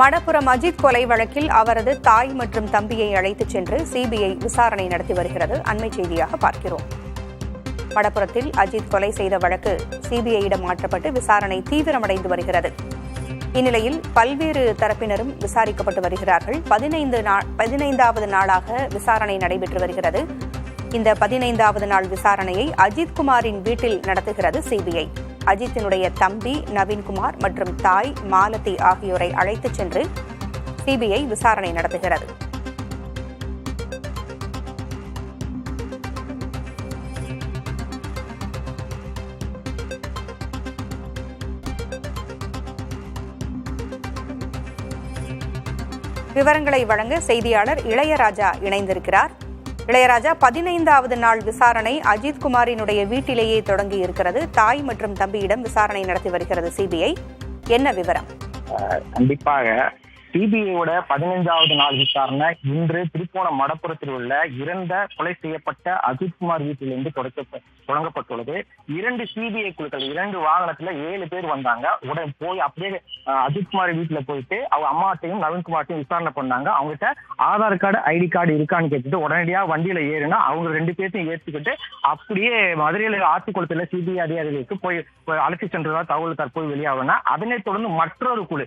மடப்புரம் அஜித் கொலை வழக்கில் அவரது தாய் மற்றும் தம்பியை அழைத்துச் சென்று சிபிஐ விசாரணை நடத்தி வருகிறது. அண்மை செய்தியாக பார்க்கிறோம். மடப்புரத்தில் அஜித் கொலை செய்த வழக்கு சிபிஐயிடம் மாற்றப்பட்டு விசாரணை தீவிரமடைந்து வருகிறது. இந்நிலையில் பல்வேறு தரப்பினரும் விசாரிக்கப்பட்டு வருகிறார்கள். 15வது நாளாக விசாரணை நடைபெற்று வருகிறது. இந்த 15வது நாள் விசாரணையை அஜித் குமாரின் வீட்டில் நடத்துகிறது சிபிஐ. அஜித்தினுடைய தம்பி நவீன்குமார் மற்றும் தாய் மாலதி ஆகியோரை அழைத்துச் சென்று சிபிஐ விசாரணை நடத்துகிறது. விவரங்களை வழங்க செய்தியாளர் இளையராஜா இணைந்திருக்கிறார். இளையராஜா, 15வது நாள் விசாரணை அஜித் குமாரினுடைய வீட்டிலேயே தொடங்கி இருக்கிறது. தாய் மற்றும் தம்பியிடம் விசாரணை நடத்தி வருகிறது சிபிஐ. என்ன விவரம்? கண்டிப்பாக சிபிஐயோட 15வது நாள் விசாரணை இன்று திருப்போணம் மடப்புரத்தில் உள்ள இறந்த கொலை செய்யப்பட்ட அஜித்குமார் வீட்டிலிருந்து தொடங்கப்பட்டுள்ளது. 2 சிபிஐ குழுக்கள் 2 வாகனத்துல 7 பேர் வந்தாங்க. உடனே போய் அப்படியே அஜித்குமார் வீட்டுல போயிட்டு அவங்க அம்மாட்டையும் நவீன்குமார்ட்டையும் விசாரணை பண்ணாங்க. அவங்ககிட்ட ஆதார் கார்டு, ஐடி கார்டு இருக்கான்னு கேட்டுட்டு உடனடியாக வண்டியில ஏறினா அவங்க 2 பேர்த்தையும் ஏற்றிக்கிட்டு அப்படியே மதுரையில ஆத்துக்குளத்துல சிபிஐ அதிகாரிகளுக்கு போய் அழைத்து சென்றதா தகவல் தற்போது வெளியாகுனா, அதனைத் தொடர்ந்து மற்றொரு குழு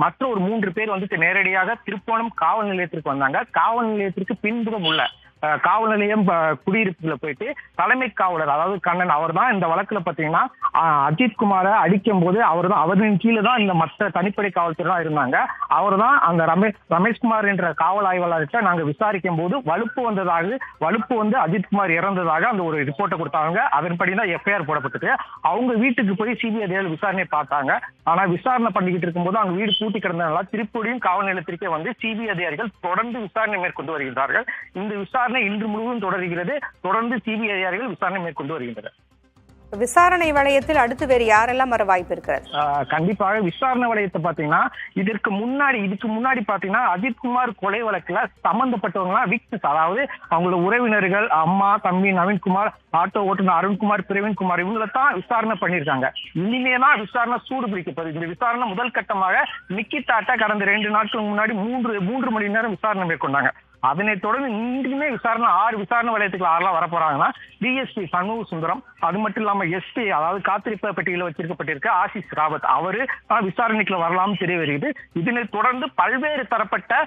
மற்ற ஒரு 3 பேர் வந்துட்டு நேரடியாக திருப்போணம் காவல் நிலையத்திற்கு வந்தாங்க. காவல் நிலையத்திற்கு பின்புறம் உள்ள காவல் நிலையம் குடியிருப்புல போயிட்டு தலைமை காவலர், அதாவது கண்ணன், அவர் தான் இந்த வழக்குல பாத்தீங்கன்னா அஜித்குமாரை அடிக்கும் போது அவரின் கீழே தான் இந்த மற்ற தனிப்படை காவல்துறை இருந்தாங்க. அவர் தான் அந்த ரமேஷ்குமார் என்ற காவல் ஆய்வாளர்கிட்ட நாங்க விசாரிக்கும் போது வலுப்பு வந்து அஜித்குமார் இறந்ததாக அந்த ஒரு ரிப்போர்ட்டை கொடுத்தாங்க. அதன்படிதான் எஃப்ஐஆர் போடப்பட்டது. அவங்க வீட்டுக்கு போய் சிபிஐ அதிகாரிகள் விசாரணை பார்த்தாங்க. ஆனா விசாரணை பண்ணிக்கிட்டு இருக்கும்போது அவங்க வீடு பூட்டி கிடந்ததுனால திருப்பூரியும் காவல் நிலையத்திற்கே வந்து சிபிஐ அதிகாரிகள் தொடர்ந்து விசாரணை மேற்கொண்டு வருகிறார்கள். இந்த விசாரணை இன்று முழுவதும் தொடர்கிறது. தொடர்ந்து சிபிஐ அதிகாரிகள் விசாரணை மேற்கொண்டு வருகின்றனர். விசாரணை வளையத்தில் அடுத்து வேறு யாரெல்லாம் வர வாய்ப்பு இருக்கிறது? கண்டிப்பாக விசாரணை வளையத்தை பாத்தீங்கன்னா இதுக்கு முன்னாடி பாத்தீங்கன்னா அஜித்குமார் கொலை வழக்குல சம்பந்தப்பட்டவங்க விக்டிம்ஸ், அதாவது அவங்களோட உறவினர்கள், அம்மா, தம்பி நவீன்குமார், ஆட்டோ ஓட்டுநர் அருண்குமார், பிரவீன்குமார், இவங்களை தான் விசாரணை பண்ணியிருக்காங்க. இனிமேதான் விசாரணை சூடு பிடிக்கப்படுது. இந்த விசாரணை முதல் கட்டமாக நிக்கிதாட்ட கடந்த 2 நாட்களுக்கு முன்னாடி 3 மணி நேரம் விசாரணை மேற்கொண்டாங்க. அதனைத் தொடர்ந்து இன்றுமே விசாரணை 6 விசாரணை வளையத்துக்கு 6 வரப்போறாங்கன்னா டிஎஸ்பி சண்முக சுந்தரம், அது மட்டும் இல்லாம எஸ்பி, அதாவது காத்திருப்பு பெட்டியில வச்சிருக்கப்பட்டிருக்க ஆசிஷ் ராவத், அவரு விசாரணைக்குள்ள வரலாம்னு தெரிய வருகிறது. இதனைத் தொடர்ந்து பல்வேறு தரப்பட்ட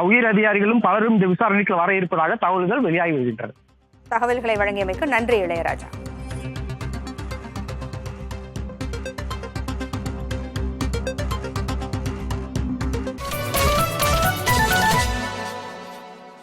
உயர் அதிகாரிகளும் பலரும் இந்த விசாரணைக்குள்ள வர இருப்பதாக தகவல்கள் வெளியாகி வருகின்றன. தகவல்களை வழங்கியமைக்கு நன்றி இளையராஜா.